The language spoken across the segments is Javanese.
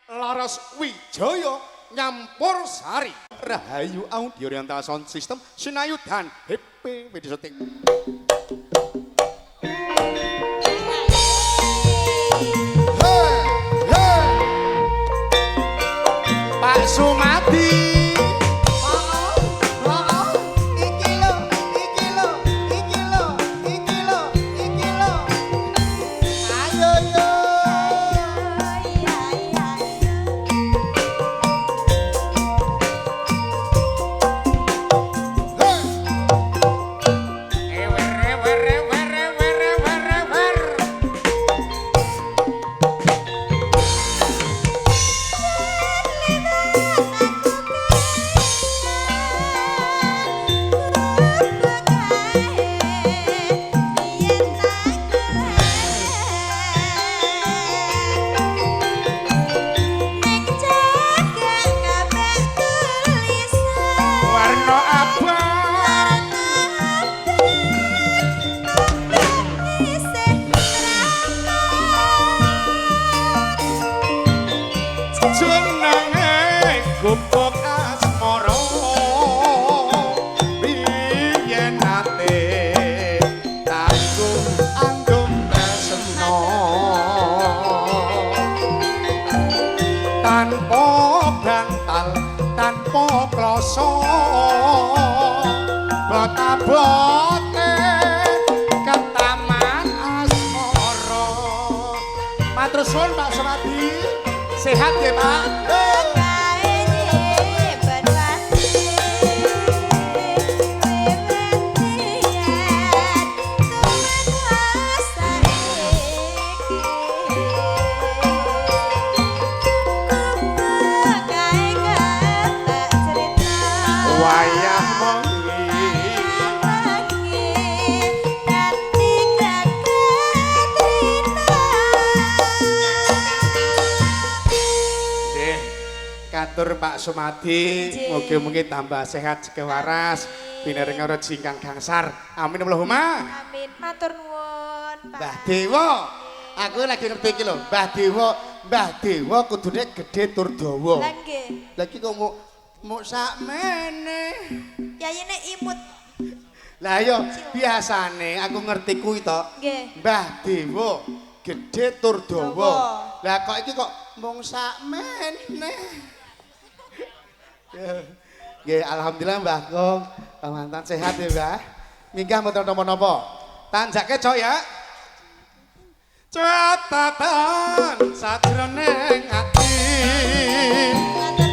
Laras Wijaya nyampur sari Rahayu Audio Oriental Sound System Sinayudan HP Video Shooting. Pak Sumadi bote ketaman asmara. Matur suwun Pak Sumadi. Sehat ya Pak? Katur Pak Sumadi, mugi-mugi tambah sehat seke waras, pinering rezeki ingkang gangsar. Amin Allahumma. Amin. Matur nuwun, Pak. Mbah Dewa, aku lagi ngerti iki lho, Mbah Dewa kudune gedhe tur dawa. Lah nggih. Lah iki kok muk sakmene. Yayine imut. Lah yo biasane aku ngerti kuwi to. Nggih. Mbah Dewa gedhe tur dawa. Lah kok iki kok mung sakmene. Nggih, alhamdulillah Mbah Kong, pamantan sehat ya Mbah. Minggah mboten napa-napa. Tanjake cok ya. Catatan sajroning ati.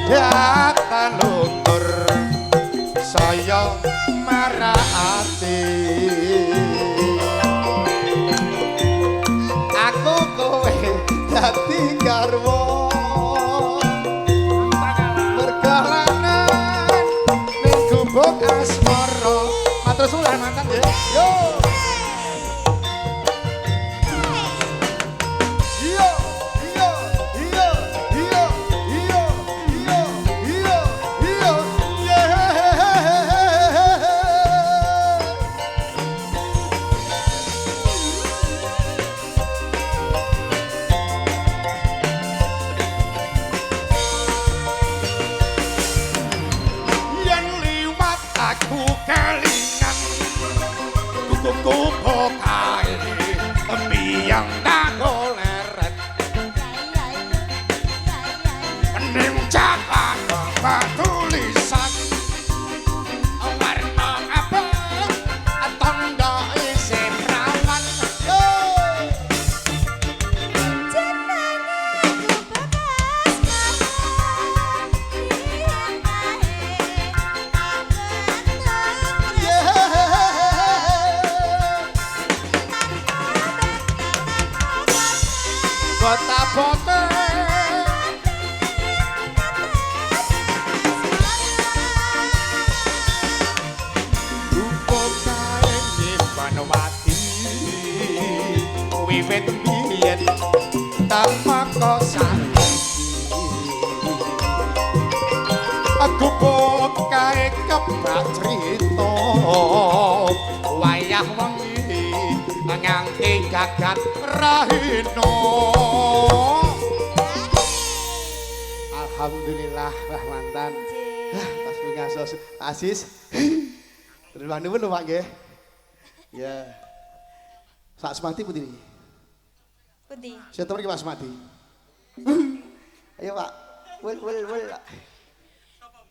Datan luntur saya marati. Aku kowe dadi garwa. Bok asmara matur suwun mantan nggih. Yo. Iyo, iyo, iyo, iyo, iyo, iyo, iyo, iyo. Kupo kae biang dagoleret ning Jakarta tulisan warna abang tanda isih rawan kota bote rupa kae Wanawati wiwit biyen tamaka santi aku kae kebak crita wayah wengi nganti gagat rahina Alhamdulillah Mbah Mantan. Nggih. Pas pingasos Asis. Terima nuwun lho Pak nggih. Ya. Sak semati putri. Pundi? Saya temen iki Pak Semati. Ayo Pak. Wel.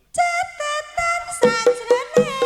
Catatan sajrone